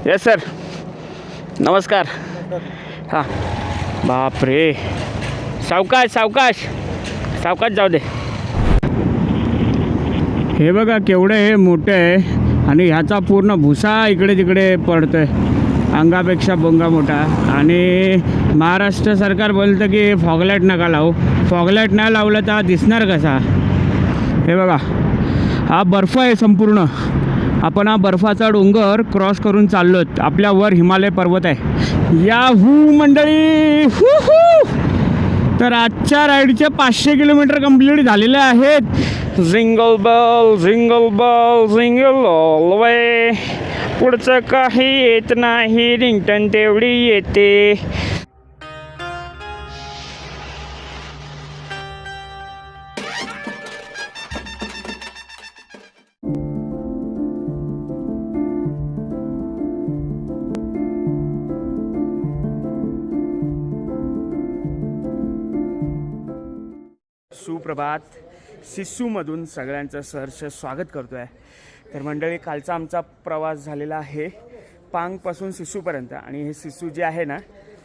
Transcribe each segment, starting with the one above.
Yes sir, नमस्कार. हां, बापरे, सावकाश सावकाश सावकाश जाऊ दे. हे बघा केवढं हे मोठं आहे आणि ह्याचा पूर्ण भुसा इकडे तिकडे पडतो आहे, अंगापेक्षा बोंगा मोठा. आणि महाराष्ट्र सरकार बोलतं की फॉगलाईट नका लावू. फॉगलाईट नाही लावलं तर दिसणार कसा. हे बघा, हा बर्फ आहे संपूर्ण. आपण हा बर्फाचा डोंगर क्रॉस करून चाललो आहोत. आपल्यावर हिमालय पर्वत आहे. याहू मंडळी, हू हू. तर आजच्या राईडचे 500 किलोमीटर कंप्लीट झालेले आहेत. जिंगल बल जिंगल बल जिंगल ऑल वे. पुढचं काही येत नाही, रिंगटन तेवढी येते. सुप्रभात. सिस्सूमधून सगळ्यांचं सहर्ष स्वागत करतो आहे. तर मंडळी, कालचा आमचा प्रवास झालेला आहे पांगपासून सिस्सूपर्यंत. आणि हे सिस्सू जे आहे ना,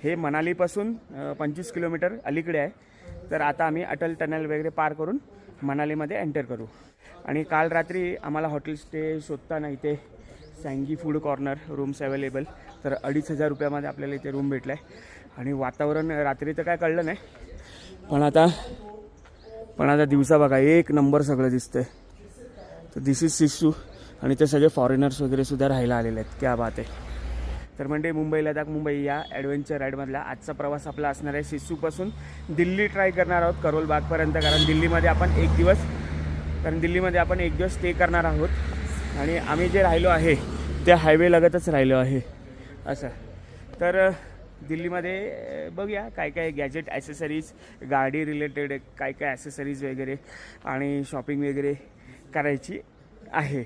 हे मनालीपासून 25 किलोमीटर अलीकडे आहे. तर आता आम्ही अटल टनल वगैरे पार करून मनालीमध्ये एंटर करू. आणि काल रात्री आम्हाला हॉटेल स्टे शोधताना इथे सँगी फूड कॉर्नर रूम्स अवेलेबल. तर 2500 रुपयामध्ये आपल्याला इथे रूम भेटला आहे. आणि वातावरण रात्री तर काय कळलं नाही, पण आता दिवसा बघा एक नंबर सगळं दिसतंय. तर दिस इज सिस्सू. आणि ते सगळे फॉरेनर्स वगैरे सुद्धा राहायला आलेले आहेत. क्या बात आहे. तर म्हणजे मुंबई लडाख मुंबई या ॲडव्हेंचर राईडमधला आजचा प्रवास आपला असणार आहे. सिस्सूपासून दिल्ली ट्राय करणार आहोत, करोल बागपर्यंत. कारण दिल्लीमध्ये आपण एक दिवस स्टे करणार आहोत. आणि आम्ही जे राहिलो आहे त्या हायवे लगतच राहिलो आहे असं. तर दिल्लीमध्ये बघूया काय काय गॅजेट ॲसेसरीज, गाडी रिलेटेड काय काय ॲसेसरीज वगैरे आणि शॉपिंग वगैरे करायची आहे.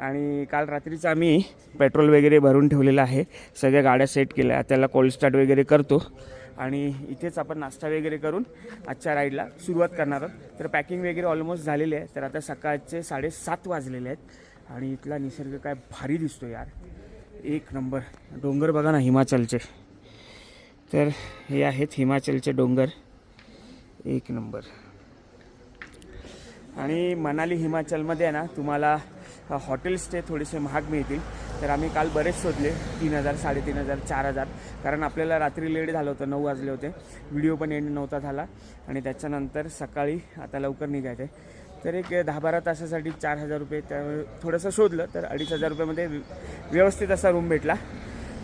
आणि काल रात्रीच आम्ही पेट्रोल वगैरे भरून ठेवलेलं आहे. सगळ्या गाड्या सेट केल्या, त्याला कोल्ड स्टार्ट वगैरे करतो. आणि इथेच आपण नाश्ता वगैरे करून आजच्या राईडला सुरुवात करणार आहोत. तर पॅकिंग वगैरे ऑलमोस्ट झालेली आहे. तर आता सकाळचे 7:30 वाजलेले आहेत. आणि इथला निसर्ग काय भारी दिसतो यार, एक नंबर. डोंगर बघा ना हिमाचलचे. तर हे आहेत हिमाचलचे डोंगर, एक नंबर. आणि मनाली हिमाचलमध्ये आहे ना, तुम्हाला हॉटेल स्टे थोडेसे महाग मिळतील. तर आम्ही काल बरेच शोधले, 3000, 3500, 4000. कारण आपल्याला रात्री लेट झालं होतं, 9 वाजले होते. व्हिडिओ पण एंड नव्हता झाला. आणि त्याच्यानंतर सकाळी आता लवकर निघायचं आहे. तर एक 10-12 तासासाठी 4000 रुपये. त्यामुळे थोडंसं शोधलं तर 2500 रुपयामध्ये व्यवस्थित असा रूम भेटला.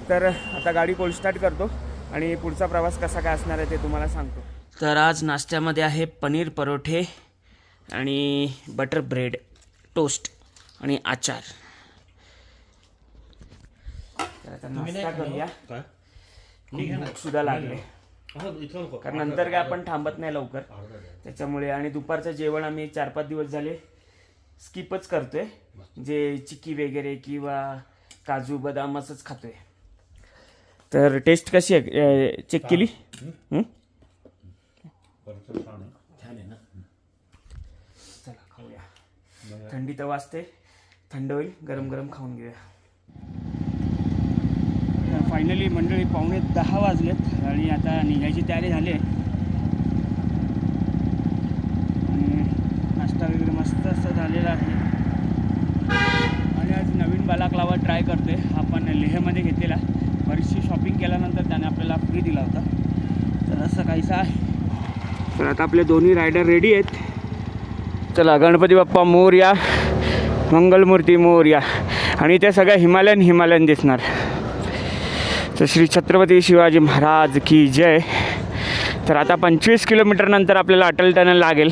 तर आता गाडी कोल्ड स्टार्ट करतो आणि पुढचा प्रवास कसा काय असणार आहे ते तुम्हाला सांगतो. तर आज नाश्त्यामध्ये आहे पनीर परोठे आणि बटर ब्रेड, टोस्ट आणि आचार. तर आता नाश्ता करूया, सुद्धा लागले. कारण नंतर काय आपण थांबत नाही लवकर त्याच्यामुळे. आणि दुपारचं जेवण आम्ही 4-5 दिवस झाले स्किपच करतोय. जे चिक्की वगैरे किंवा काजू बदाम असंच खातोय. तर टेस्ट कशी आहे, चेक केली? चला खाऊया. थंडी तर वाजते, थंड होईल, गरम गरम खाऊन घेऊया. तर फायनली मंडळी 9:45 वाजलेत आणि आता निघायची तयारी झाली आहे. आणि नाश्ता वगैरे मस्त असं झालेला आहे. आणि आज नवीन बालाक्लावा ट्राय करतोय. आपण लेहमध्ये घेतलेला, बरीचशी शॉपिंग केल्यानंतर त्याने आपल्याला फ्री दिला होता. तर असं काहीसं आहे. तर आता आपले दोन्ही रायडर रेडी आहेत. चला, गणपती बाप्पा मोरया, मंगलमूर्ती मोरया. आणि ते सगळं हिमालयन दिसणार. तर श्री छत्रपती शिवाजी महाराज की जय. तर आता 25 किलोमीटर नंतर आपल्याला अटल टनल लागेल.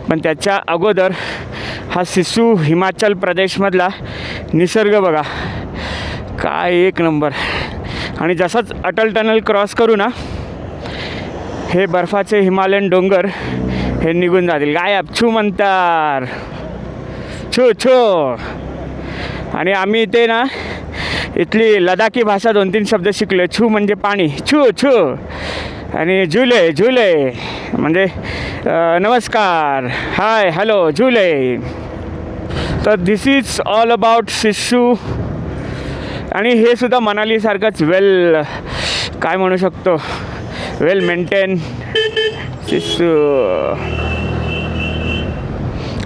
पण त्याच्या अगोदर हा सिस्सू हिमाचल प्रदेशमधला निसर्ग बघा, काय एक नंबर. आणि जसंच अटल टनल क्रॉस करू ना, हे बर्फाचे हिमालयन डोंगर हे निघून जातील. गायब छू म्हणतात, छू छू. आणि आम्ही इथे ना इथली लडाखी भाषा 2-3 शब्द शिकलो. छू म्हणजे पाणी, छू छू. आणि झुले झुले म्हणजे नमस्कार, हाय, हॅलो, झुले. तर दिस इज ऑल अबाउट सिस्सू. आणि हे सुद्धा मनालीसारखंच वेल काय म्हणू शकतो, वेल मेंटेन सिस्सू.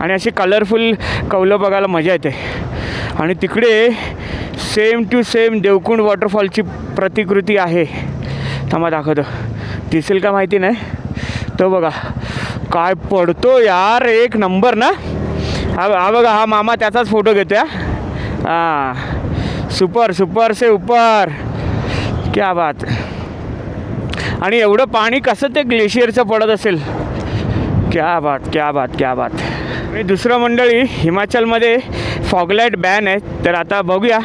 आणि अशी कलरफुल कौलं बघायला मजा येते. आणि तिकडे सेम टू सेम देवकुंड वॉटरफॉलची प्रतिकृती आहे. थांबा दाखवतो, दिसेल का माहिती नाही. तो बघा काय पडतो यार, एक नंबर ना. हा बघा, हा मामा त्याचाच फोटो घेतो. हां, सुपर सुपर से ऊपर, क्या बात. आणि एवढं पाणी कसं ते ग्लेशियरचं पडत असेल. क्या बात, क्या बात, क्या बात. आणि दुसरं मंडळी, हिमाचलमध्ये फॉगलाईट बॅन आहे. तर आता बघूया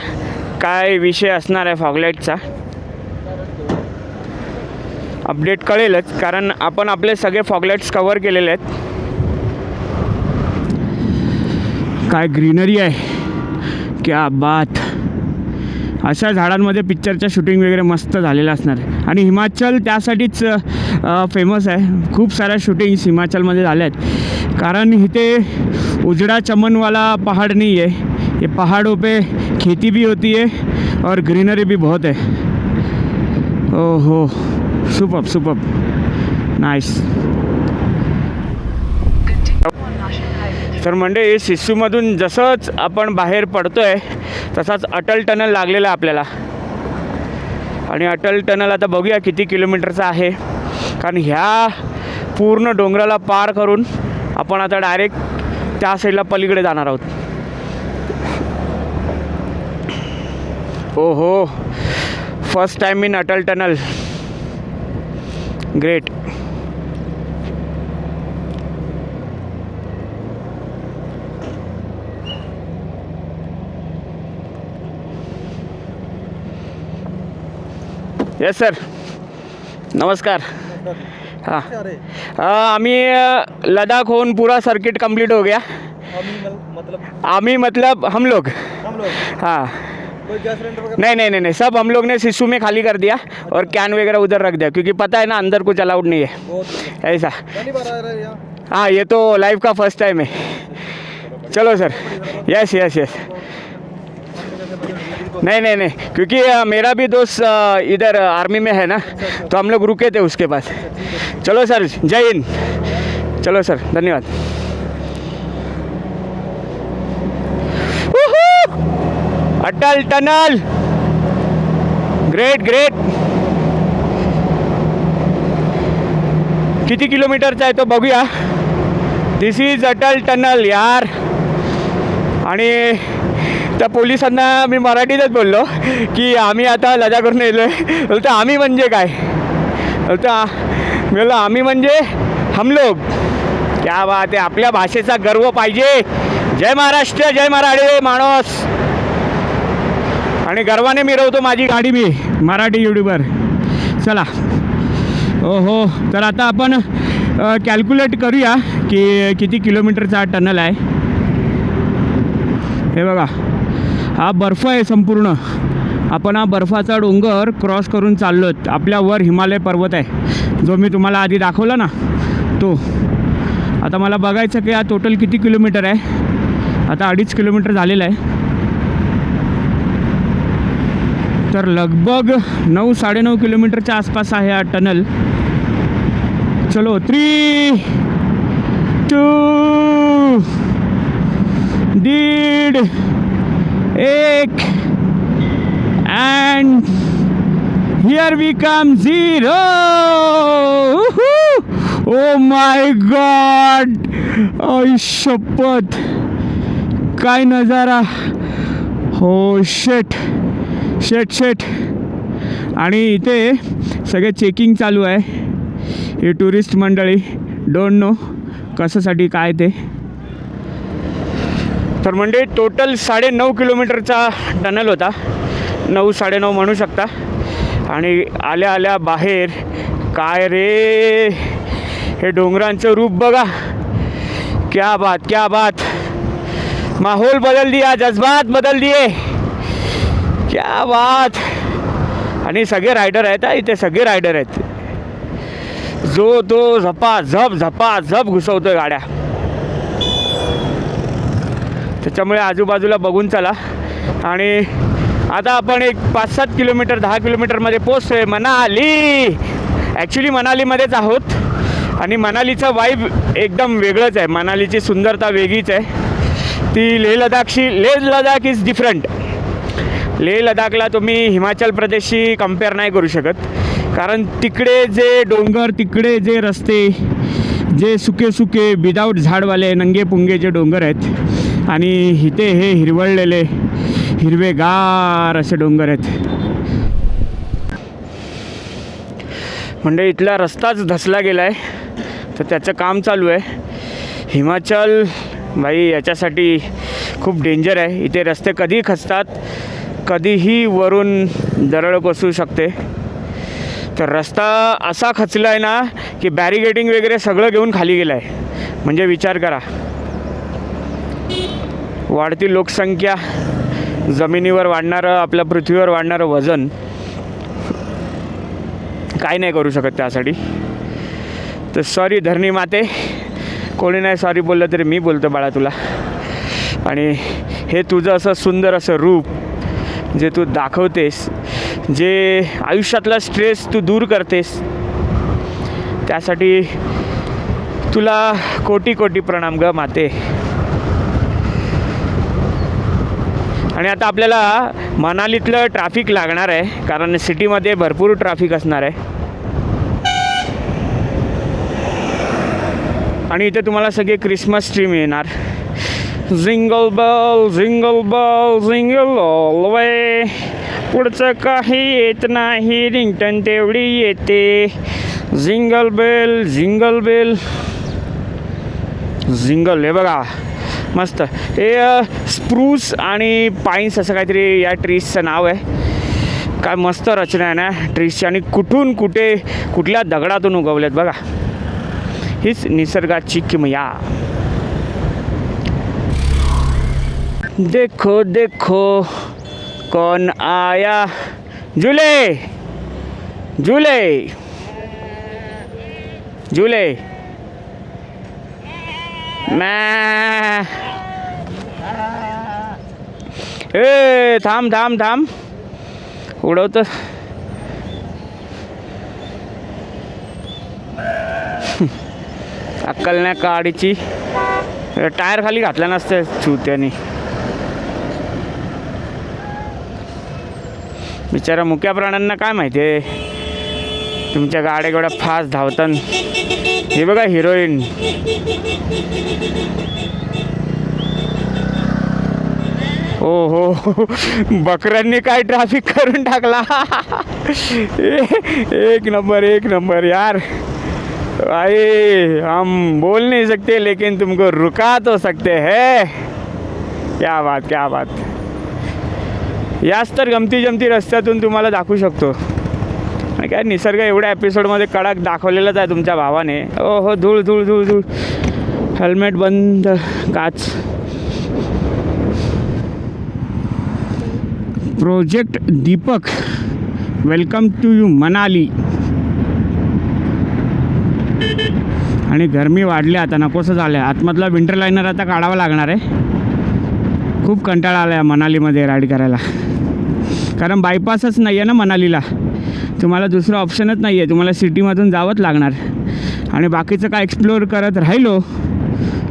काय विषय असणार आहे फॉगलाईटचा. अपडेट कळेलच, कारण आपण आपले सगळे फॉगलाईट्स कवर केलेले आहेत. काय ग्रीनरी आहे, क्या बात. अशा झाडांमध्ये पिक्चरच्या शूटिंग वगैरे मस्त झालेलं असणार आहे. आणि हिमाचल त्यासाठीच फेमस आहे. खूप साऱ्या शूटिंग्स हिमाचलमध्ये झाल्या आहेत, कारण इथे उजड़ा चमन वाला पहाड़ नहीं है. ये पहाड़ों पे खेती भी होती है और ग्रीनरी भी बहुत है. ओहो, सुपर्ब सुपर्ब, नाइस. तर म्हणजे सिस्सूमधून जसंच आपण बाहेर पडतो आहे तसाच अटल टनल लागलेला आहे आपल्याला. आणि अटल टनल आता बघूया किती किलोमीटरचा आहे, कारण ह्या पूर्ण डोंगराला पार करून आपण आता डायरेक्ट त्या साईडला पलीकडे जाणार आहोत. ओहो, first time in Atal tunnel, great. Yes sir, नमस्कार. हाँ, आम्ही लद्दाख होऊन पूरा सर्किट कंप्लीट हो गया. आमी मतलब हम लोग. हाँ, नहीं, सब हम लोग ने सिस्सू में खाली कर दिया और कैन वगैरह उधर रख दिया, क्योंकि पता है ना अंदर कुछ अलाउड नहीं है ऐसा. हाँ, ये तो लाइफ का फर्स्ट टाइम है. चलो सर, यस यस यस. नहीं, क्योंकि मेरा भी दोस्त इधर आर्मी में है ना, तो हम लोग रुके थे उसके पास. चलो सर, जय हिंद. चलो सर, धन्यवाद. Atal tunnel, great great. किती किलोमीटरचा आहे तो बघूया. दिस इज अटल टनल यार. आणि त्या पोलिसांना मी मराठीतच बोललो की आम्ही आता लद्दाखवरून येलो आहे. बोलतो आम्ही म्हणजे काय. बोलतो मी बोललो आम्ही म्हणजे हम लोग. क्या बात आहे, आपल्या भाषेचा गर्व पाहिजे. जय महाराष्ट्र, जय मराठी माणूस. आणि गर्वाने मिरवतो माझी गाडी मी, मराठी यूट्यूबर. चला. ओहो, तर आता आपण कॅल्क्युलेट करूया की किती किलोमीटरचा हा टनल आहे. हे बघा, हा बर्फ आहे संपूर्ण. आपण हा बर्फाचा डोंगर क्रॉस करून चाललो आहोत. आपल्यावर हिमालय पर्वत आहे, जो मी तुम्हाला आधी दाखवला ना तो. आता मला बघायचं की हा टोटल किती किलोमीटर आहे. आता 2.5 किलोमीटर झालेलं आहे. तर लगभग 9-9.5 किलोमीटरच्या आसपास आहे हा टनल. चलो, 3, 2, 1.5 and here we come 0. Oh my God, आई शपथ, काय नजारा. हो शेट. आणि इथे सगळे चेकिंग चालू आहे. हे टुरिस्ट मंडळी, डोंट नो कशासाठी काय ते. तर म्हणजे टोटल 9.5 किलोमीटरचा टनल होता. 9-9.5 म्हणू शकता. आणि आल्या आल्या बाहेर काय रे, हे डोंगरांचं रूप बघा. क्या बात, क्या बात. माहौल बदल दिया, जज्बात बदल दिए. क्या बात. आणि सगळे रायडर आहेत. इथे सगळे रायडर आहेत. जो तो झपाझप घुसवतोय गाड्या. त्याच्यामुळे आजूबाजूला बघून चला. आणि आता आपण एक 5-7 किलोमीटर 10 किलोमीटरमध्ये पोचतो आहे मनाली. ॲक्च्युली मनालीमध्येच आहोत आणि मनालीचा वाईब एकदम वेगळंच आहे. मनालीची सुंदरता वेगळीच आहे. ती लेह लडाख इज डिफरंट. लेह लडाखला तुम्ही हिमाचल प्रदेशशी कंपेअर नाही करू शकत, कारण तिकडे जे डोंगर, तिकडे जे रस्ते, जे सुके विदाऊट झाडवाले नंगे पुंगे जे डोंगर आहेत आणि इथे हे हिरवळलेले हिरवेगार असे डोंगर आहेत. म्हणजे इथला रस्ताच धसला गेला आहे, तर त्याचं काम चालू आहे. हिमाचल भाई याच्यासाठी खूप डेंजर आहे. इथे रस्ते कधी खचतात, कधीही वरून दरड कोसळू शकते. तर रस्ता असा खचला आहे ना की बॅरिगेटिंग वगैरे सगळं घेऊन खाली गेलं आहे. म्हणजे विचार करा, वाढती लोकसंख्या, जमिनीवर वाढणारं, आपल्या पृथ्वीवर वाढणारं वजन, काय नाही करू शकत त्यासाठी. तर सॉरी धरणी माते, कोणी नाही सॉरी बोललं तरी मी बोलतो बाळा तुला. आणि हे तुझं असं सुंदर असं रूप जे तू दाखवतेस, जे आयुष्यातला स्ट्रेस तू दूर करतेस, त्यासाठी तुला कोटी कोटी प्रणाम ग माते. आणि आता आपल्याला मनालीतलं ट्रॅफिक लागणार आहे, कारण सिटीमध्ये भरपूर ट्रॅफिक असणार आहे. आणि इथे तुम्हाला सगळे क्रिसमस ट्री मिळणार. Jingle bell jingle bell jingle all way, पुढचं काही येत नाही, रिंगटन तेवढी येते. Jingle bell jingle bell jingle. हे बघा मस्त, हे स्प्रूस आणि पाईन्स असं काहीतरी या ट्रीजचं नाव आहे. काय मस्त रचना आहे ना ट्रीजची, आणि कुठून कुठे कुठल्या दगडातून उगवलेत बघा. हीच निसर्गाची किमया. देखो देखो कौन आया, झूले झूले झूले. मैं ए थांब थांब थांब, उडवतं. अक्कल नाही गाडीची, टायर खाली घातला नसते चुत्याने. बिचारा मुक्या प्राण्यांना काय माहिती आहे तुमच्या गाड्या एवढ्या फास्ट धावतात. हे बघा हिरोईन. हो हो, बकऱ्यांनी काय ट्रॅफिक करून टाकला. एक नंबर एक नंबर यार. भाई हम बोल नहीं सकते लेकिन तुमको रुका तो सकते हैं. क्या बात क्या बात. याच तर गमती जमती रस्त्यातून तुम्हाला दाखवू शकतो. आणि काय निसर्ग एवढ्या एपिसोडमध्ये कडक दाखवलेलाच आहे तुमच्या भावाने. ओ हो, धूळ धूळ धूळ धूळ. हेल्मेट बंद, काच. Project Deepak, welcome to you Manali. आणि गरमी वाढली आता, नकोसं झालं आहे. आतमधला विंटर लायनर आता काढावा लागणार आहे. खूप कंटाळा आला आहे मनालीमध्ये राईड करायला, कारण बायपासच नाही आहे ना मनालीला. तुम्हाला दुसरं ऑप्शनच नाही आहे, तुम्हाला सिटीमधून जावंच लागणार. आणि बाकीचं काय एक्सप्लोअर करत राहिलो,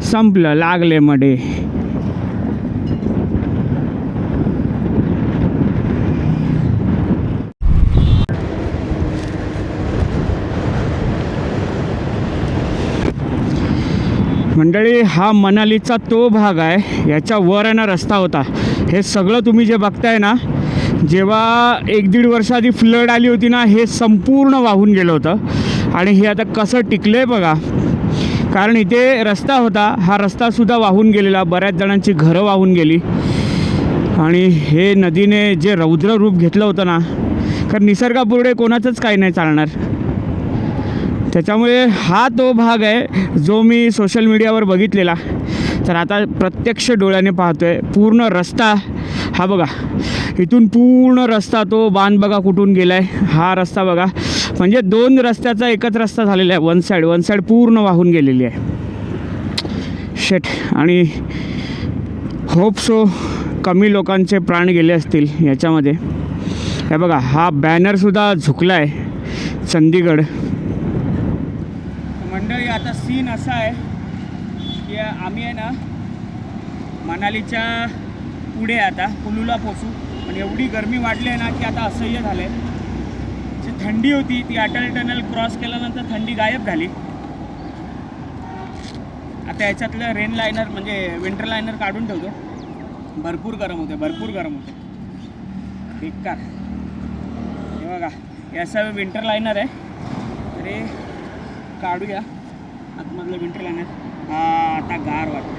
संपलं, लागले मडे. मंडळी, हा मनालीचा तो भाग आहे, याच्या वर आहे ना रस्ता होता. हे सगळं तुम्ही जे बघताय ना, जेव्हा 1-1.5 वर्ष आधी फ्लड आली होती ना, हे संपूर्ण वाहून गेलं होतं. आणि हे आता कसं टिकलं आहे बघा, कारण इथे रस्ता होता, हा रस्तासुद्धा वाहून गेलेला, बऱ्याच जणांची घरं वाहून गेली. आणि हे नदीने जे रौद्र रूप घेतलं होतं ना, कारण निसर्गापुढे कोणाचंच काही नाही चालणार. त्याच्यामुळे हा तो भाग आहे जो मी सोशल मीडियावर बघितलेला. तर आता प्रत्यक्ष डोळ्याने पाहतो आहे. पूर्ण रस्ता हा बघा, इथून पूर्ण रस्ता, तो बांध बघा कुठून गेला आहे. हा रस्ता बघा, म्हणजे 2 रस्त्याचा एकच रस्ता झालेला आहे. वन साईड पूर्ण वाहून गेलेली आहे. शेट. आणि होप सो कमी लोकांचे प्राण गेले असतील याच्यामध्ये. हे बघा, हा बॅनरसुद्धा झुकला आहे चंदीगड. मंडळी, आता सीन असा आहे की आम्ही आहे ना मनालीच्या पुढे आता कुलूला पोचू. पण एवढी गरमी वाढली आहे ना की आता असह्य झालं आहे. जी थंडी होती ती अटल टनल क्रॉस केल्यानंतर थंडी गायब झाली. आता याच्यातलं रेन लायनर म्हणजे विंटर लायनर काढून ठेवतो. भरपूर गरम होते, भरपूर गरम होते, बेकार. हे बघा, हे असं विंटर लायनर आहे. तरी काढूया आतमधलं विंटर लायनर. हा, आता गार वाटतं.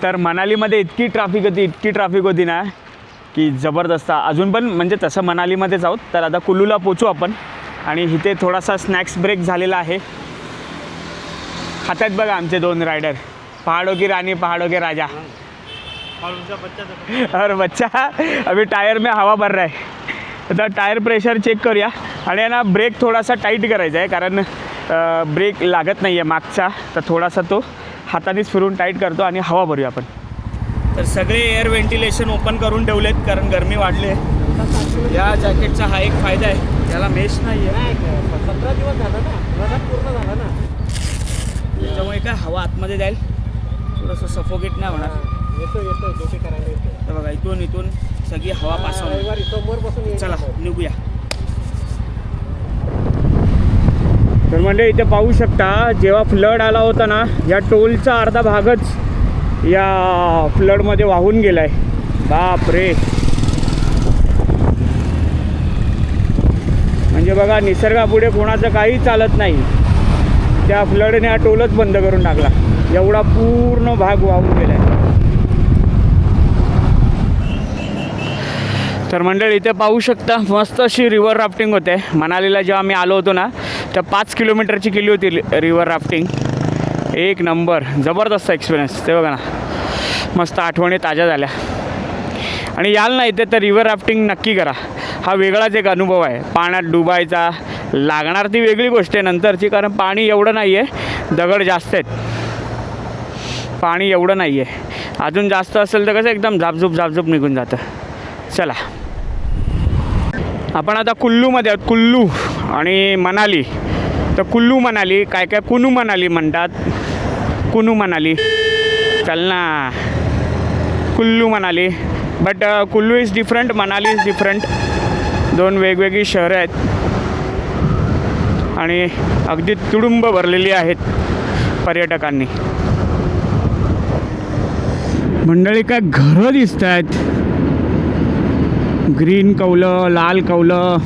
तर मनालीमध्ये इतकी ट्रॅफिक होती ना की जबरदस्त. अजून पण म्हणजे तसं मनालीमध्येच आहोत. तर आता कुलूला पोचू आपण. आणि इथे थोडासा स्नॅक्स ब्रेक झालेला आहे. खातात बघा आमचे 2 रायडर, पहाड़ों की रानी पहाड़ों के राजा. और बच्चा अभी टायर में हवा भर रहा है. आता टायर प्रेशर चेक करूया. आणि ना ब्रेक थोडासा टाईट करायचा आहे कारण ब्रेक लागत नाही आहे मागचा. तर थोडासा तो हातानेच फिरून टाईट करतो आणि हवा भरूया आपण. तर सगळे एअर व्हेंटिलेशन ओपन करून ठेवलेत कारण गरमी वाढली आहे. या जॅकेटचा हा एक फायदा आहे, त्याला मेश नाही आहे. 17 दिवस झाला ना, लडाख पूर्ण झाला ना, त्याच्यामुळे काय हवा आतमध्ये जाईल, थोडंसं सफोकेट नाही होणार. येतो ड्युटी करायला येतो. तर बघा, इथून सगळी हवा पास होईल. समोरपासून चला निघूया. तर म्हणजे इथे पाहू शकता, जेव्हा फ्लड आला होता ना, या टोलचा अर्धा भागच या फ्लडमध्ये वाहून गेला आहे. बाप रे. म्हणजे बघा, निसर्गापुढे कोणाचं काही चालत नाही. त्या फ्लडने हा टोलच बंद करून टाकला. एवढा पूर्ण भाग वाहून गेला आहे. तर मंडळी, इथे पाहू शकता मस्त अशी रिव्हर राफ्टिंग होते. मनालीला जेव्हा मी आलो होतो ना, तर 5 किलोमीटरची केली होती रिव्हर राफ्टिंग. एक नंबर, जबरदस्त एक्सपिरियन्स. ते बघा ना, मस्त आठवणी ताज्या झाल्या. आणि याल ना इथे तर रिव्हर राफ्टिंग नक्की करा. हा वेगळाच एक अनुभव आहे. पाण्यात डुबायचा, लागणार ती वेगळी गोष्ट आहे नंतरची, कारण पाणी एवढं नाही आहे, दगड जास्त आहेत. पाणी एवढं नाही आहे. अजून जास्त असेल तर कसं एकदम झापझूप निघून जातं. चला, आपण आता कुल्लूमध्ये आहोत. कुल्लू आणि मनाली. तर कुल्लू मनाली, काय कुनू मनाली म्हणतात. कुनू मनाली, चल ना. Kullu Manali, but Kullu is different, Manali is different. 2 वेगवेगळी शहरं आहेत आणि अगदी तुडुंब भरलेली आहेत पर्यटकांनी. मंडळी, काय घरं दिसत आहेत. ग्रीन कौलं, लाल कौलं,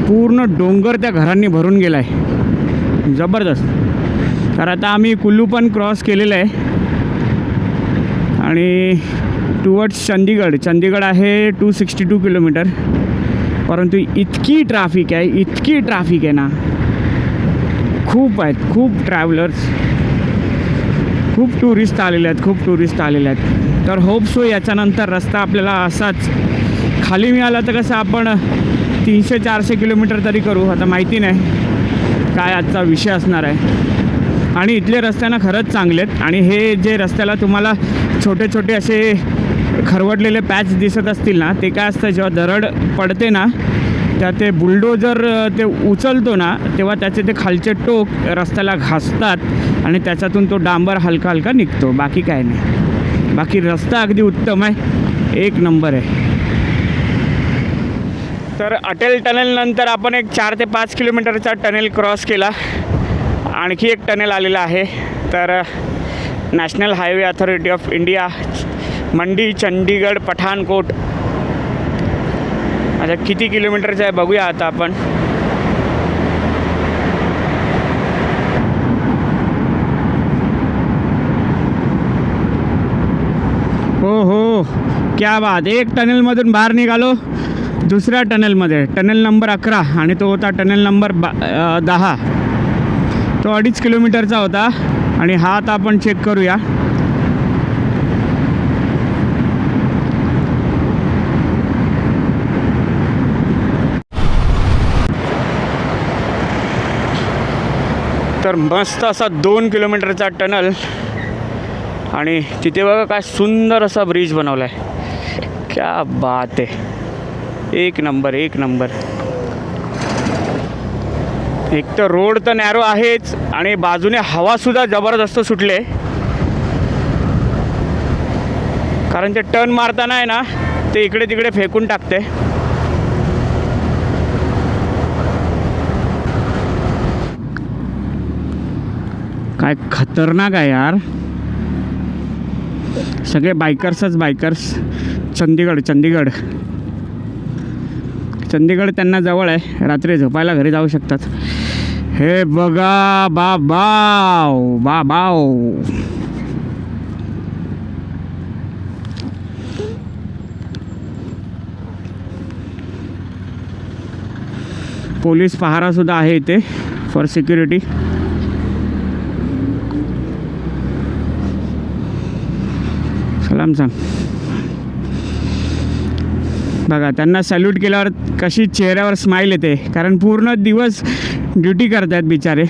पूर्ण डोंगर त्या घरांनी भरून गेला आहे. जबरदस्त. तर आता आम्ही कुल्लू पण क्रॉस केलेलं आहे आणि टुवर्ड्स चंदीगड आहे 262 किलोमीटर. परंतु इतकी ट्रॅफिक आहे ना, खूप आहेत, खूप ट्रॅव्हलर्स, खूप टुरिस्ट आलेले आहेत. तर होप सो याच्यानंतर रस्ता आपल्याला असाच खाली मिळाला तर कसं आपण 300-400 किलोमीटर तरी करू. आता माहिती नाही काय आजचा विषय असणार आहे. आणि इथले रस्त्यांना खरंच चांगले आहेत. आणि हे जे रस्त्याला तुम्हाला छोटे असे खरवडलेले पॅच दिसत असतील ना, ते काय असतं, जेव्हा दरड पडते ना, त्या ते बुलडोजर ते उचलतो ना, तेव्हा त्याचे ते खालचे टोक रस्त्याला घासतात आणि त्याच्यातून तो डांबर हलका निघतो. बाकी काय नाही. बाकी रस्ता अगदी उत्तम आहे, एक नंबर आहे. तर अटल टनेल नंतर आपण एक 4 ते 5 किलोमीटरचा टनेल क्रॉस केला. आणखी एक टनेल आलेला आहे. तर national highway authority of India, Mandi, Chandigarh, Pathankot. आता किती किलोमीटरचं आहे बघूया आता आपण. हो, क्या बात. एक टनेलमधून बाहेर निघालो दुसऱ्या टनेलमध्ये. टनेल नंबर 11 आणि तो होता टनेल नंबर 10. तो 2.5 किलोमीटरचा होता. आणि हा आता आपण चेक करूया. तर मस्त असा 2 किलोमीटरचा टनल आणि तिथे बघा काय सुंदर असा ब्रिज बनवला आहे. क्या बात आहे, एक नंबर एक नंबर. एक तर रोड तर नॅरो आहेच आणि बाजूने हवासुद्धा जबरदस्त सुटले, कारण ते टर्न मारताना आहे ना ते इकडे तिकडे फेकून टाकते. काय खतरनाक आहे यार. सगळे बायकर्सच बायकर्स. चंदीगड चंदीगड चंदीगड त्यांना जवळ आहे, रात्री झोपायला घरी जाऊ शकतात. हे बघा बाबाव बाबाव. पोलीस पहारासुद्धा आहे इथे फॉर सिक्युरिटी. सलाम सांग. बघा त्यांना सॅल्यूट केल्यावर कशी चेहऱ्यावर स्माईल येते, कारण पूर्ण दिवस ड्युटी करतात बिचारे.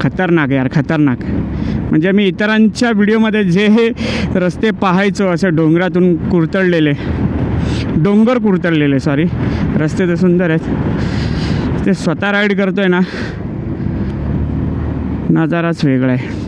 खतरनाक यार खतरनाक. म्हणजे मी इतरांच्या व्हिडिओमध्ये जे हे रस्ते पाहायचो असे डोंगर कुरतडलेले सॉरी, रस्ते तर सुंदर आहेत. ते स्वतः राईड करतोय ना, नजाराच वेगळा आहे.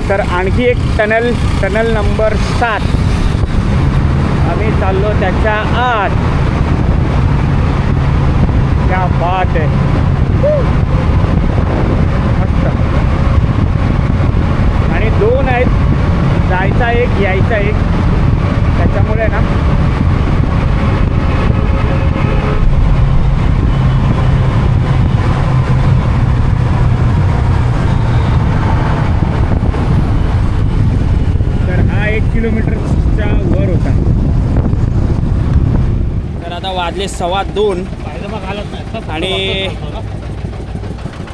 तर आणखी एक टनल नंबर 7 आम्ही चाललो त्याच्या आत. क्या बात आहे, मस्त. आणि 2 आहेत, जायचा एक यायचा एक, त्याच्यामुळे ना किलोमीटरच्या वर होता. तर आता वाजले 2:15 आणि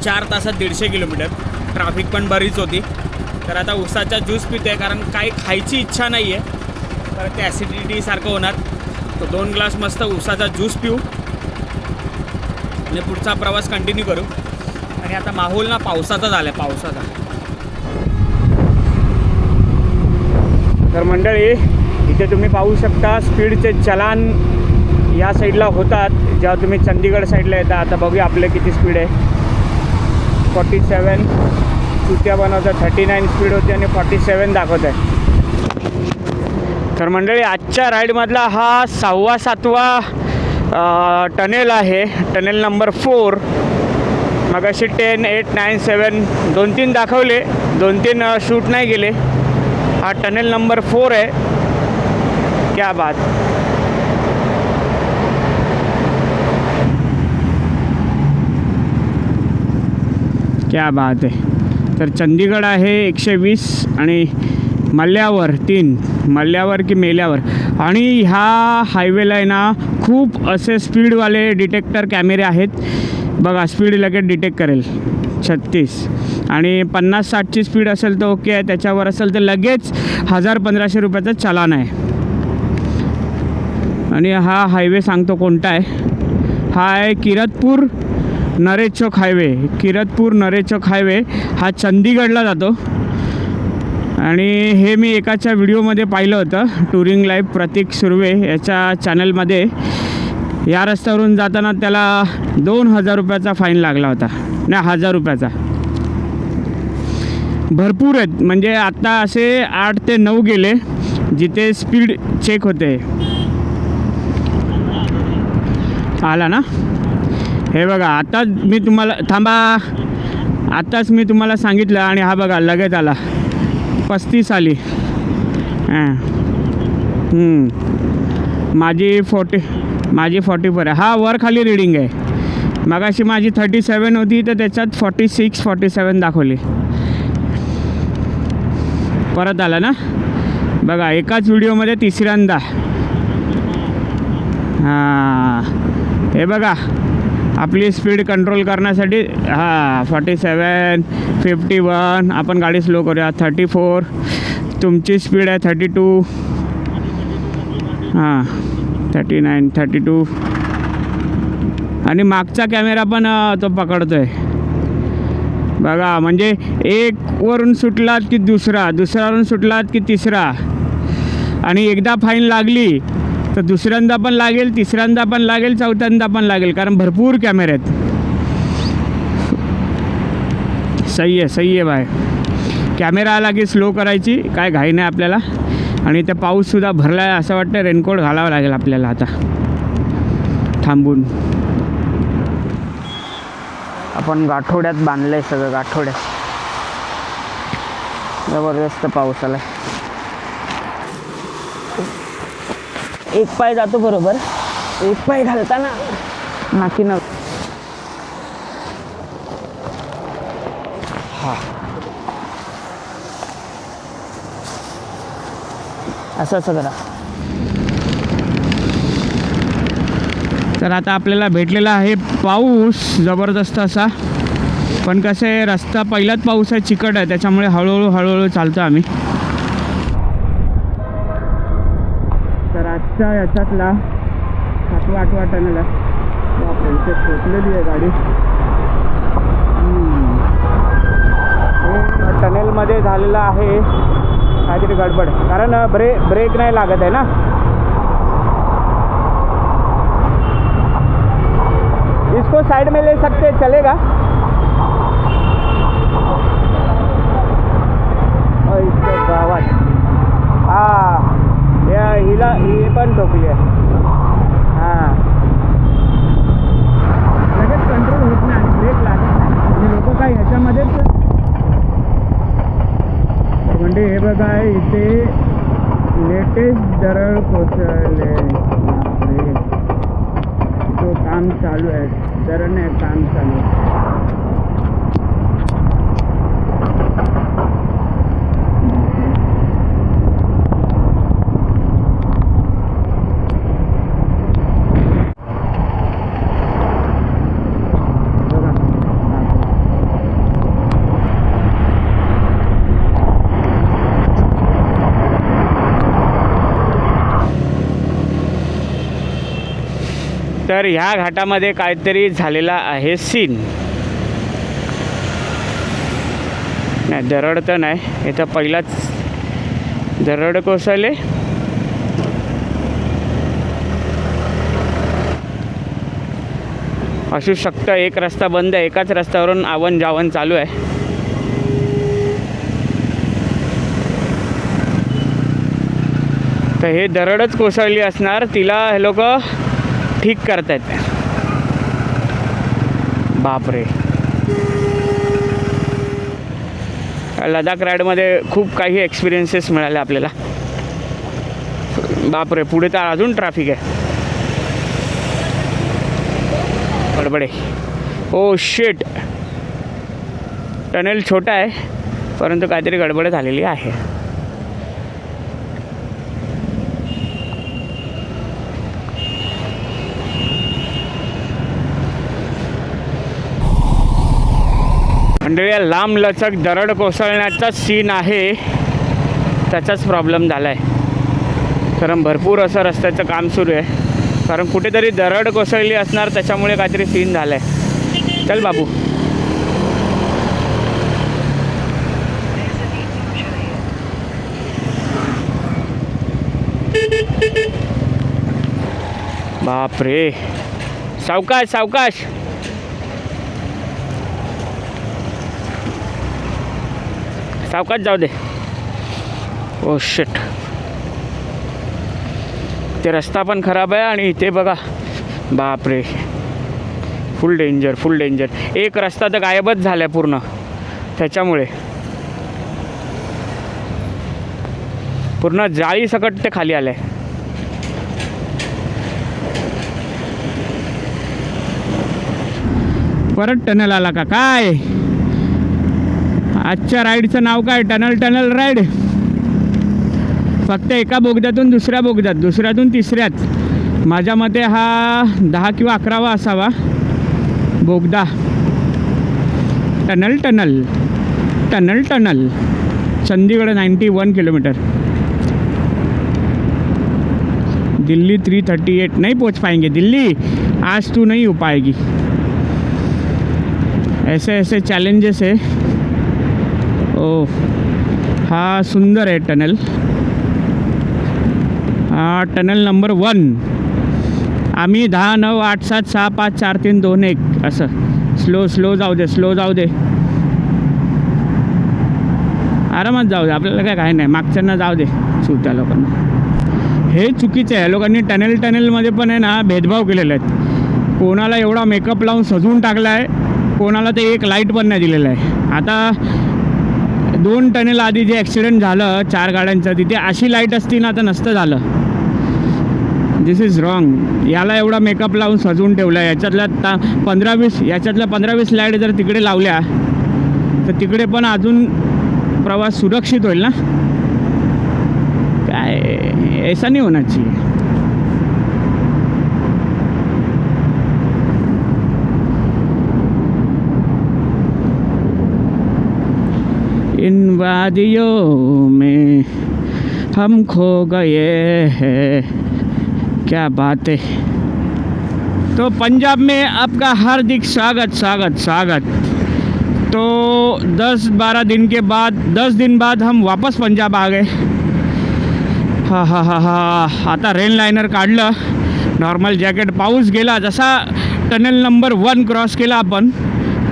4 तासात 150 किलोमीटर. ट्रॅफिक पण बरीच होती. तर आता उसाचा ज्यूस पिते, कारण काही खायची इच्छा नाही आहे, तर ते ॲसिडिटी सारखं होणार. तो 2 ग्लास मस्त उसाचा ज्यूस पिऊ आणि पुढचा प्रवास कंटिन्यू करू. आणि आता माहोल ना पावसाचा झाला आहे, पावसाचा. तर मंडळी इथे तुम्ही पाहू शकता स्पीडचे चलान या साईडला होतात जेव्हा तुम्ही चंदीगड साईडला येता. आता बघूया आपले किती स्पीड आहे. 47 चुत्या बनवतं, 39 स्पीड होती आणि 47 दाखवत आहे. तर मंडळी आजच्या राईडमधला हा 6वा-7वा टनेल आहे, टनेल नंबर 4. मगाशी 10, 8, 9, 7 2-3 दाखवले, 2-3 शूट नाही गेले. हा टनेल नंबर 4 आहे. क्या बात. क्या बात आहे. तर चंदीगड आहे 120 आणि मल्यावर 3, मल्यावर की मेल्यावर. आणि ह्या हायवेला आहे ना खूप असे स्पीडवाले डिटेक्टर कॅमेरे आहेत. बघा स्पीड लगेच डिटेक्ट करेल 36 आणि 50-60ची स्पीड असेल तर ओके आहे, त्याच्यावर असेल तर लगेच 1000-1500 रुपयाचं चलान आहे. आणि हा हायवे सांगतो कोणता आहे. हा आहे किरतपूर नरेचौक हायवे. किरतपूर नरेचौक हायवे हा चंदीगडला जातो. आणि हे मी एकाच्या व्हिडिओमध्ये पाहिलं होतं, टुरिंग लाईफ प्रतीक सुर्वे याच्या चॅनलमध्ये. या रस्त्यावरून जाताना त्याला 2000 रुपयाचा फाईन लागला होता, नाही 1000 रुपयाचा. भरपूर आहेत, म्हणजे आत्ता असे 8 ते 9 गेले जिथे स्पीड चेक होते. आला ना. हे बघा आता मी तुम्हाला थांबा, आत्ताच मी तुम्हाला सांगितलं आणि हा बघा लगेच आला 35 आली. माझी माझी 44 आहे. हा वर खाली रीडिंग आहे. मगाशी माझी 37 होती तर त्याच्यात 46 47 दाखवली. परत आला ना बघा एकाच व्हिडिओमध्ये तिसऱ्यांदा. हां हे बघा आपली स्पीड कंट्रोल करण्यासाठी. हां 47 51. आपण गाडी स्लो करूया. 34. तुमची स्पीड आहे 32. हां 39 32. आणि मागचा कॅमेरा पण तो पकडतो आहे बघा. म्हणजे एक वरून सुटलात की दुसरा, दुसऱ्यावरून सुटलात की तिसरा. आणि एकदा फाईन लागली तर दुसऱ्यांदा पण लागेल, तिसऱ्यांदा पण लागेल, चौथ्यांदा पण लागेल, कारण भरपूर कॅमेरे आहेत. सही आहे बाय. कॅमेरा आला की स्लो करायची, काय घाई नाही आपल्याला. आणि ते पाऊससुद्धा भरला आहे असं वाटतं. रेनकोट घालावं लागेल आपल्याला आता थांबून. आपण गाठोड्यात बांधलं आहे सगळं. गाठोड्यात जबरदस्त पाऊस आला. एक पाय जातो बरोबर, एक पाय घालताना नाकी न. हा असं करा. तर आता आपल्याला भेटलेला आहे पाऊस जबरदस्त असा. पण कसं आहे रस्ता पहिलाच पाऊस आहे, चिकट आहे, त्याच्यामुळे हळूहळू चालतो आम्ही. तर आजच्या याच्यातला 7वा-8वा टनेल आहे. आपल्या पोचलेली आहे गाडी. टनेलमध्ये झालेला आहे काहीतरी गडबड, कारण ब्रेक नाही लागत आहे ना. इसको साइड में ले सकते, चलेगा? इसको गावात हिला ही पण टोकली आहे. हां लगेच कंट्रोल होत नाही आणि ब्रेक लागत नाही. आणि लोक काय ह्याच्यामध्येच म्हणजे हे बघा इथे लेटेस्ट दरड कोसळले. तो काम चालू आहे, दरड नाही काम चालू आहे. तर ह्या घाटामध्ये काहीतरी झालेला आहे सीन. नाही दरड तर नाही, इथं पहिलाच दरड कोसळले. असू शकतं एक रस्ता बंद आहे, एकाच रस्त्यावरून आवन जावन चालू आहे. तर हे दरडच कोसळली असणार, तिला हे लोक ठीक करतायत. बापरे, लडाख राईडमध्ये खूप काही एक्सपिरियन्सेस मिळाले आपल्याला. बापरे, पुढे तर अजून ट्रॅफिक आहे. गडबड आहे. ओ शिट, टनेल छोटा आहे परंतु काहीतरी गडबड झालेली आहे. मंडळी लांब लचक दरड कोसळण्याचा सीन आहे, त्याचाच प्रॉब्लेम झाला आहे. कारण भरपूर असं रस्त्याचं काम सुरू आहे, कारण कुठेतरी दरड कोसळली असणार, त्याच्यामुळे काहीतरी सीन झाला आहे. चल बाबू. बापरे, सावकाश सावकाश. सावकाश जाऊ दे. ओ शिट, ते रस्ता पण खराब आहे आणि इथे बघा, बापरे, फुल डेंजर फुल डेंजर. एक रस्ता तर गायबच झाला आहे पूर्ण, त्याच्यामुळे पूर्ण जाळी सकट ते खाली आलं आहे. परत टनल आला का काय? आजच्या राईडचं नाव काय? Tunnel ride. फक्त एका बोगद्यातून दुसऱ्या बोगद्यात, दुसऱ्यातून तिसऱ्यात. माझ्या मते हा 10 किंवा 11वा असावा बोगदा. Tunnel Chandigarh 91 kilometre. दिल्ली 338 नहीं पहुंच पाएंगे. दिल्ली आज तू नहीं हो पाएगी. ऐसे चैलेंजेस है. ओ हा सुंदर आहे टनल. हा टनल नंबर 1. आम्ही 10, 9, 8, 7, 6, 5, 4, 3, 2, 1 असं स्लो जाऊ दे. आरामात जाऊ दे, आपल्याला काय नाही. मागच्यांना जाऊ दे, त्या लोकांना. हे चुकीचं आहे. या लोकांनी टनलमध्ये पण आहे ना भेदभाव केलेले आहेत. कोणाला एवढा मेकअप लावून सजवून टाकला आहे, कोणाला ते एक लाईट पण नाही दिलेलं आहे. आता 2 टनेल आधी जे ॲक्सिडेंट झालं 4 गाड्यांचं, तिथे अशी लाईट असती ना तर नसतं झालं. दिस इज रॉंग. याला एवढा मेकअप लावून सजवून ठेवला आहे. याच्यातल्या 15-20 लाईट जर तिकडे लावल्या तर तिकडे पण अजून प्रवास सुरक्षित होईल ना. काय ऐसा नहीं होना चाहिए. इन वादियों में हम खो गए हैं. क्या बात है. तो पंजाब में आपका हार्दिक स्वागत. तो 10-12 दिन के बाद 10 दिन बाद हम वापस पंजाब आ गए. हा. आता रेन लायनर काढलं, नॉर्मल जॅकेट. पाऊस गेला. जसा टनल नंबर 1 क्रॉस केला आपण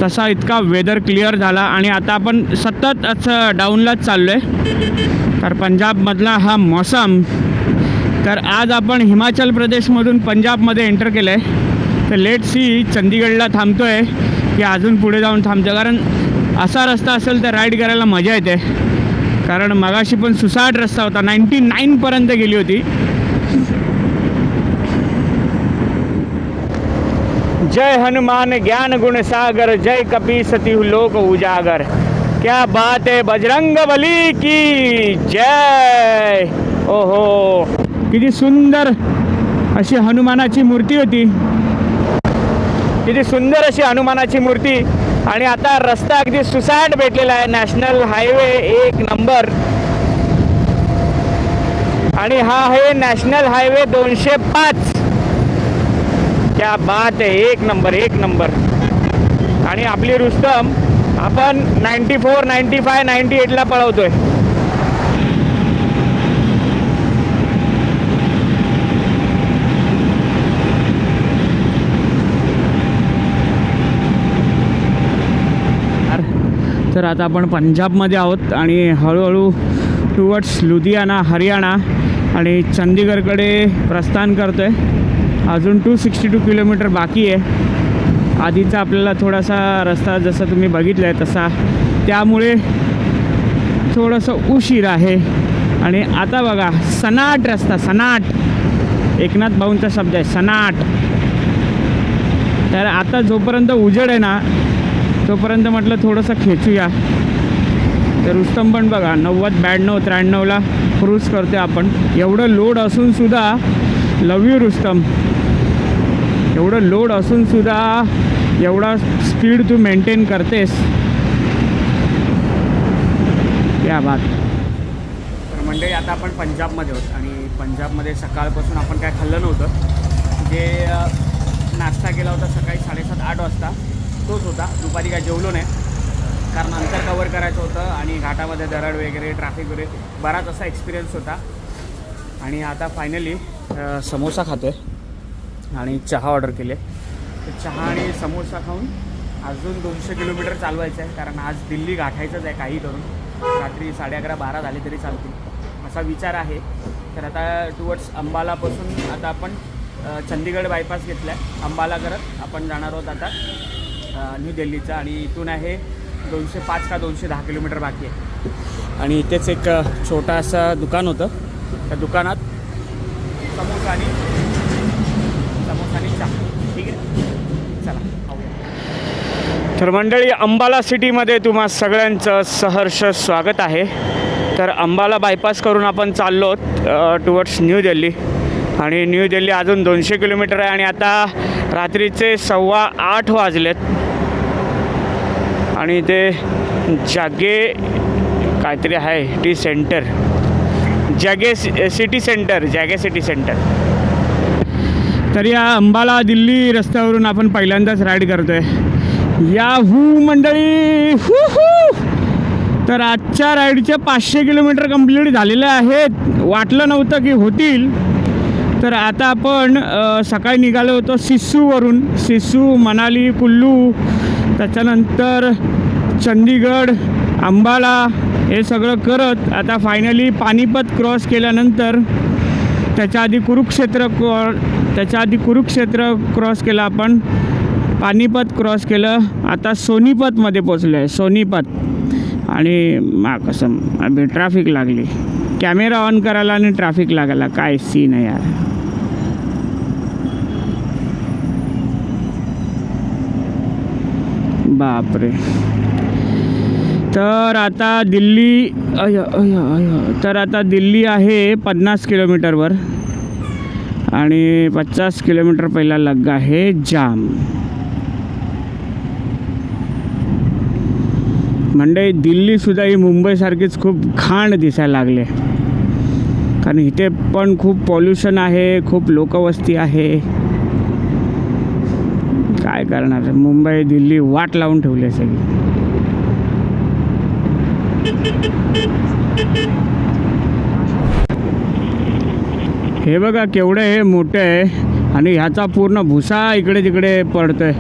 तसा इतका वेदर क्लिअर झाला. आणि आता आपण सतत असं डाऊनलाच चाललो आहे. तर पंजाबमधला हा मौसम. तर आज आपण हिमाचल प्रदेशमधून पंजाबमध्ये एंटर केलं आहे. तर लेट सी चंदीगडला थांबतो आहे की अजून पुढे जाऊन थांबतो. कारण असा रस्ता असेल तर राईड करायला मजा येते. कारण मगाशी पण सुसाट रस्ता होता. 99पर्यंत गेली होती. जय हनुमान ज्ञान गुण सागर, जय कपी सती लोक उजागर. क्या बात है. बजरंग बली की जय. ओहो, किती सुंदर अशी हनुमानाची मूर्ती होती. किती सुंदर अशी हनुमानाची मूर्ती. आणि आता रस्ता अगदी सुसाट भेटलेला आहे. National highway 1 number. आणि हा आहे नॅशनल हायवे 205. क्या बात आहे. 1 नंबर. आणि आपली रुस्तम आपण 94, 95, 98ला पळवतोय. तर आता आपण पंजाबमध्ये आहोत आणि हळूहळू टुवर्ड्स लुधियाना, हरियाणा आणि चंदीगडकडे प्रस्थान करतो आहे. अजून 262 किलोमीटर बाकी आहे. आधीचा आपल्याला थोडासा रस्ता जसं तुम्ही बघितलं आहे तसा, त्यामुळे थोडंसं उशीर आहे. आणि आता बघा सनाट रस्ता. सनाट एकनाथ भाऊंचा शब्द आहे, सनाट. तर आता जोपर्यंत उजेड आहे ना तोपर्यंत म्हटलं थोडंसं खेचूया. तर रुस्तम पण बघा 90, 92, 93ला क्रूज करते आपण. एवढं लोड असून सुद्धा, लव यू रुस्तम, एवढं लोड असून सुद्धा एवढा स्पीड तू मेंटेन करतेस. क्या बात. तर मंडळी आता आपण पंजाबमध्ये आहोत आणि पंजाबमध्ये सकाळपासून आपण काय खाल्लं नव्हतं. जे नाश्ता केला होता सकाळी 7:30, 8 वाजता तोच होता. दुपारी काय जेवलो नाही कारण अंतर कवर करायचं होतं आणि घाटामध्ये दरड वगैरे, ट्रॅफिक वगैरे बराच असा एक्सपिरियन्स होता. आणि आता फायनली समोसा खातो आहे आणि चहा ऑर्डर केले. तर चहा आणि समोसा खाऊन अजून 200 किलोमीटर चालवायचं आहे. कारण आज दिल्ली गाठायचंच आहे काही करून. रात्री 11:30, 12 झाले तरी चालतील असा विचार आहे. तर आता टुवर्ड्स अंबालापासून आता आपण चंदीगड बायपास घेतला आहे. अंबाला करत आपण जाणार आहोत आता न्यू दिल्लीचा. आणि इथून आहे 205 का 210 किलोमीटर बाकी आहे. आणि इथेच एक छोटासा दुकान होतं. त्या दुकानात समोसा आणि चहा. ठीक आहे, चला खाऊया. तर मंडळी, अंबाला सिटीमध्ये तुम्हा सगळ्यांचं सहर्ष स्वागत आहे. तर अंबाला बायपास करून आपण चाललो टुवर्ड्स न्यू दिल्ली. आणि न्यू दिल्ली अजून 200 किलोमीटर आहे आणि आता रात्रीचे 8:15 वाजलेत. आणि ते जागे काहीतरी आहे टी सेंटर, जागे सिटी सेंटर. तर या अंबाला दिल्ली रस्त्यावरून आपण पहिल्यांदाच राईड करतोय. याहू मंडळी, तर आजच्या राईडचे 500 किलोमीटर कंप्लीट झालेले आहेत. वाटलं नव्हतं की होतील. तर आता आपण सकाळी निघालो होतो सिस्सूवरून. सिस्सू, मनाली, कुल्लू, त्याच्यानंतर चंदीगड, अंबाला हे सगळं करत आता फायनली पानिपत क्रॉस केल्यानंतर त्याच्या आधी कुरुक्षेत्र क्रॉस केलं आपण. पानिपत क्रॉस केलं. आता सोनीपतमध्ये पोचलो आहे. सोनीपत. आणि कसम अभि ट्रॅफिक लागली. कॅमेरा ऑन करायला आणि ट्रॅफिक लागला. काय सीन आहे यार. बापरे. तर आता दिल्ली दिल्ली आहे 50 किलोमीटरवर आणि 50 किलोमीटर पहिला लग्गा आहे जाम. म्हणजे दिल्लीसुद्धा ही मुंबईसारखीच खूप घाण दिसायला लागले. कारण इथे पण खूप पॉल्युशन आहे, खूप लोकवस्ती आहे. काय करणार, मुंबई दिल्ली वाट लावून ठेवली सगळी. हे बघा केवढं हे मोठं आहे आणि ह्याचा पूर्ण भुसा इकडे तिकडे पडतोय.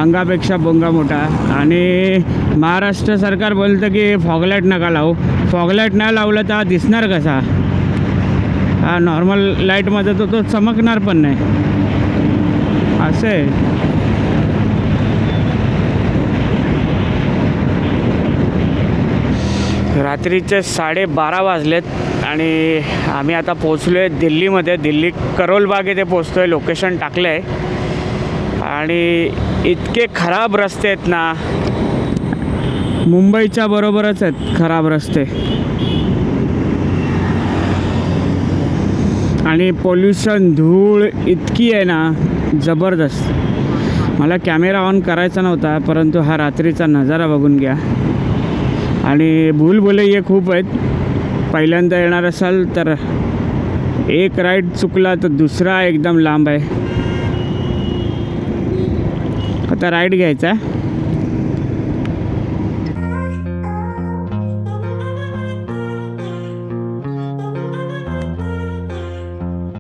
अंगापेक्षा बोंगा मोठा. आणि महाराष्ट्र सरकार बोलतं की फॉगलाईट नका लावू. फॉगलाईट नाही लावलं तर हा दिसणार कसा. हा नॉर्मल लाईटमध्ये तो चमकणार पण नाही. असं आहे. रात्रीचे 12:30 वाजलेत आणि आम्ही आता पोचलो आहे दिल्लीमध्ये. दिल्ली करोलबाग येथे पोचतो आहे. लोकेशन टाकलं आहे. आणि इतके खराब रस्ते आहेत ना, मुंबईच्या बरोबरच आहेत खराब रस्ते. आणि पॉल्युशन, धूळ इतकी आहे ना जबरदस्त. मला कॅमेरा ऑन करायचा नव्हता, परंतु हा रात्रीचा नजारा बघून घ्या. आणि भूलभुलैया खूप आहेत. पहिल्यांदा येणार असाल तर एक राईड चुकला तर दुसरा एकदम लांब आहे. आता राईड घ्यायचा.